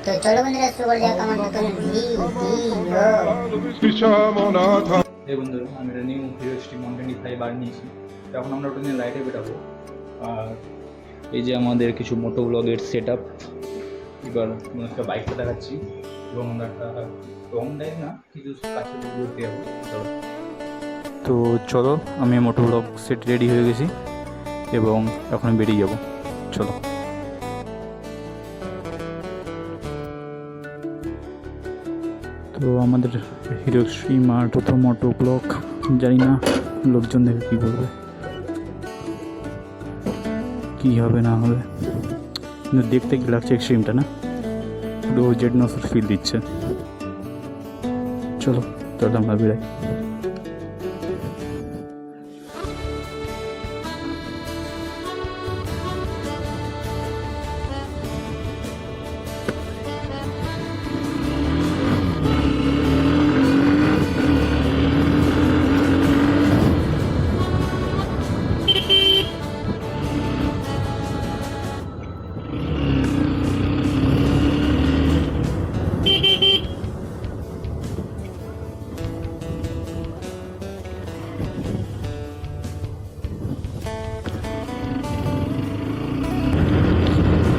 তো চলো বন্ধুরা শুরু করা যাক আমার নতুন ভিডিও। এই বন্ধুরা আমি একটা নিউ হিরো স্ট্রিম 125 বার নিয়েছি। এখন আমরা ওটা নিয়ে রাইডে বেরাবো। আর এই যে আমাদের কিছু মোটো ব্লগের সেট আপ, এবার একটা বাইকটা দেখাচ্ছি এবং আমরা একটা লং ড্রাইভ না কিছু কাছে ঘুরতে যাবো। তো চলো, আমি মোটো ব্লগ সেট রেডি হয়ে গেছি এবং এখন বেরিয়ে যাব। চলো। তো আমাদের হিরো স্ট্রিম আর প্রথম মোটো ব্লগ, জানি না লোকজন দেখে কী বলবে, কী হবে না হবে, কিন্তু দেখতে কি লাগছে এক্সট্রিমটা না, পুরো জেড নসর ফিল দিচ্ছে। চলো তাহলে আমরা বেরাই।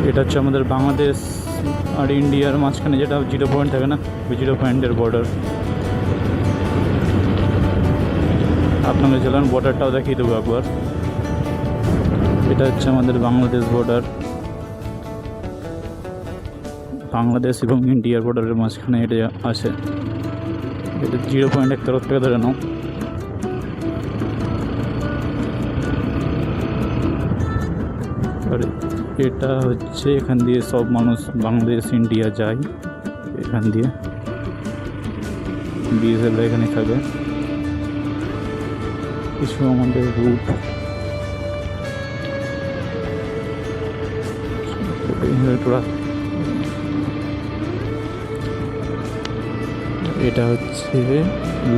এটা হচ্ছে আমাদের বাংলাদেশ আর ইন্ডিয়ার মাঝখানে যেটা 0 পয়েন্ট থাকে না, ওই 0 পয়েন্টের বর্ডার। আপনাদের চলান বর্ডারটাও দেখিয়ে দেবো একবার। এটা হচ্ছে আমাদের বাংলাদেশ বর্ডার, বাংলাদেশ এবং ইন্ডিয়ার বর্ডারের মাঝখানে এটা আছে। এটা 0 পয়েন্ট এক তরফ থেকে ধরে নাও। আর এটা হচ্ছে এখান দিয়ে সব মানুষ বাংলাদেশ ইন্ডিয়া যায়, এখান দিয়ে বিএসএফ এখানে থাকে। কিছু আমাদের রুট, এটা হচ্ছে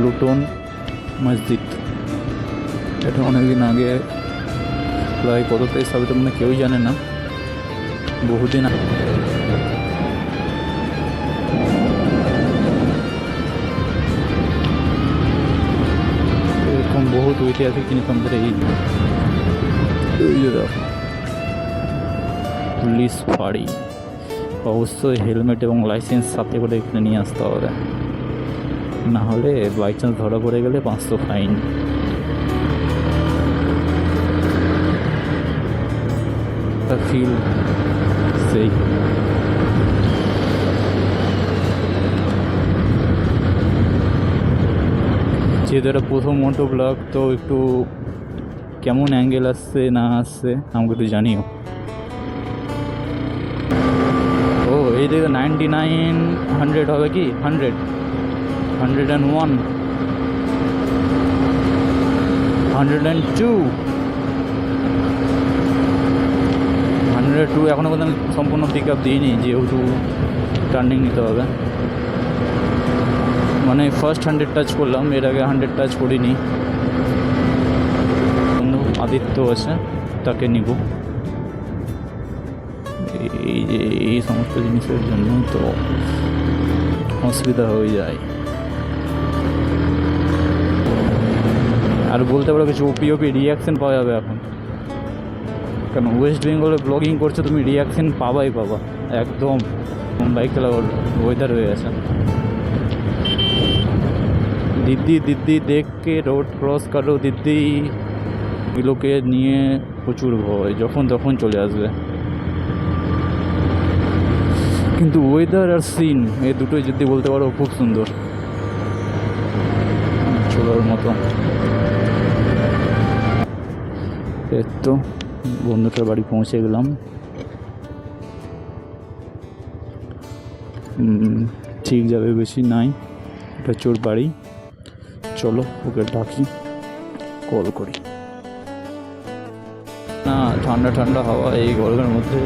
লুটন মসজিদ। এটা অনেকদিন আগে, প্রায় কত তারিখ সাবিত মানে কেউই জানে না, বহুদিন এরকম বহুত ঐতিহাসিক জিনিস আমাদের এই যে দেখো পুলিশ ফাঁড়ি। অবশ্যই হেলমেট এবং লাইসেন্স সাথে করে এখানে নিয়ে আসতে হবে, না হলে বাই চান্স ধরা পড়ে গেলে 500 ফাইন। ফিল সেই যেহেতু এটা প্রথম মোটো ব্লগ, তো একটু কেমন অ্যাঙ্গেল আসছে না আসছে আমাকে একটু জানিও। ও এই দিকে 99, 100 হবে কি, 100, 101, 102, 102 এখনও পর্যন্ত আমি সম্পূর্ণ পিক আপ দিইনি, যেহেতু টার্নিং নিতে হবে। মানে ফার্স্ট 100 টাচ করলাম, এর আগে 100 টাচ করিনি। বন্ধু আদিত্য আছে, তাকে নিব। এই যে এই সমস্ত জিনিসের জন্য তো অসুবিধা হয়ে যায়। আর বলতে পারো কিছু ওপি রিয়াকশান পাওয়া যাবে এখন, কারণ ওয়েস্ট বেঙ্গলে ব্লগিং করছো তুমি, রিয়াকশান পাবাই পাবা একদম। বাইক চালাবার ওয়েদার হয়ে গেছে। দিদি দিদি দেখকে রোড ক্রস করো দিদি, এগুলোকে নিয়ে প্রচুর ভয়, যখন তখন চলে আসবে। কিন্তু ওয়েদার আর সিন এই দুটোই যদি বলতে পারো খুব সুন্দর, চলার মতো। তো বন্ধুটার বাড়ি পৌঁছে গেলাম। ঠিক যাবে, বেশি নাই, এটা চোর বাড়ি। চলো ওকে ডাকি, কল করি। না ঠান্ডা ঠান্ডা হাওয়া এই গরমের মধ্যে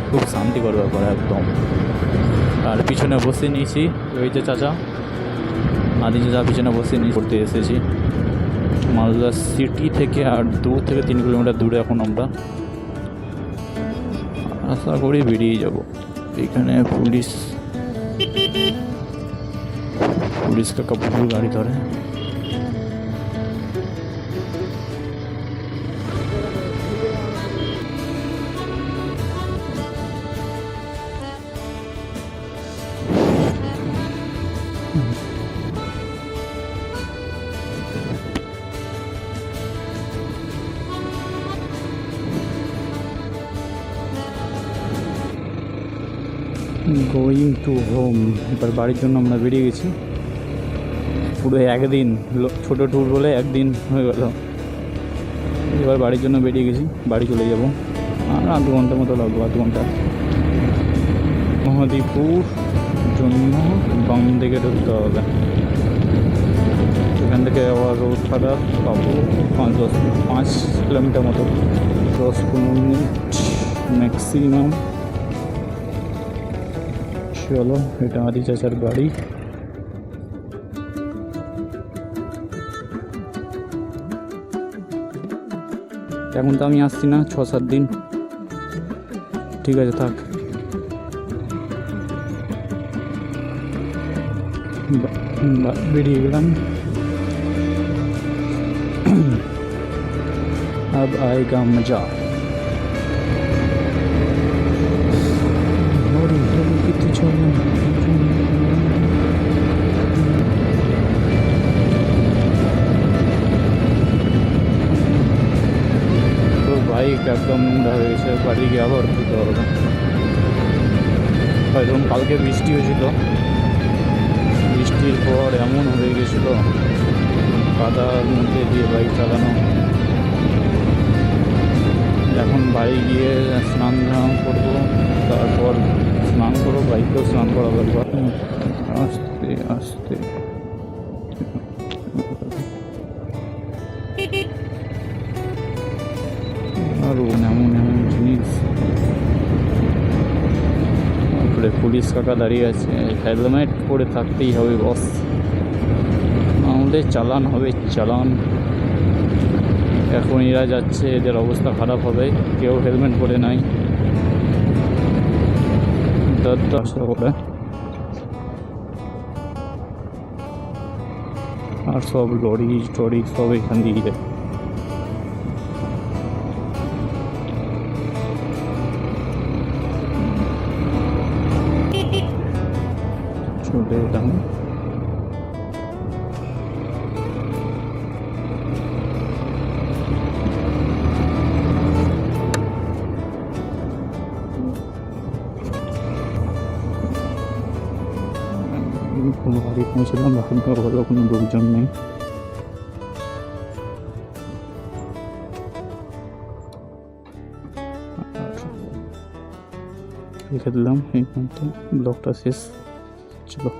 খুব শান্তিকর ব্যাপার একদম। আর পিছনে বসে নিয়েছি, ওই যে চাচা আদি চাচা পিছনে বসে নিয়ে করতে এসেছি। মালদা সিটি থেকে আর 2 থেকে 3 কিলোমিটার দূরে এখন আমরা, আশা করি বেরিয়ে যাব। এখানে পুলিশ কাকা পুরো গাড়ি ধরে। গোয়িং টু হোম, এবার বাড়ির জন্য আমরা বেরিয়ে গেছি। পুরো একদিন ছোটো ট্যুর বলে একদিন হয়ে গেল। এবার বাড়ির জন্য বেরিয়ে গেছি, বাড়ি চলে যাব। আর আধ ঘন্টার মতো লাগবে, আধ ঘন্টা। মহাদীপুর জন্য বাম দিকে ঢুকতে হবে। এখান থেকে আবার রোড ভাড়া পাবো 5 কিলোমিটার মতো, 10-15 মিনিট ম্যাক্সিমাম। চলো, এটা আদি চাচার বাড়ি। এখন তো আমি আসছি না, 6-7 দিন। ঠিক আছে, থাক। বেরিয়ে গেলাম। अब आएगा मजा। कितनी छोड़ना তো বাইক একদম নোংরা হয়ে গেছে, বাড়ি গিয়ে আবার ধুতে হবে। হয়তো কালকে বৃষ্টি হয়েছিল, বৃষ্টির পর এমন হয়ে গেছিলো কাদার মধ্যে দিয়ে বাইক চালানো। এখন বাড়ি গিয়ে স্নান করবো, তারপর স্নান করবো, বাইকেও স্নান করা দরকার। আস্তে আস্তে আরও এমন এমন জিনিস। তারপরে পুলিশ কাকা দাঁড়িয়ে আছে, হেলমেট পরে থাকতেই হবে বস, নাহলে চালান হবে, চালান। এখন এরা যাচ্ছে, এদের অবস্থা খারাপ হবে, কেউ হেলমেট পরে নাই। 10 করে আর সব লরি টরি সব এখান দিয়ে যায়। চলে এলাম। কোনো বাড়ি পৌঁছলাম, এখন তো ভালো কোনো লোকজন নেই। রেখে দিলাম এই পর্যন্ত, ব্লগটা শেষ। চলো।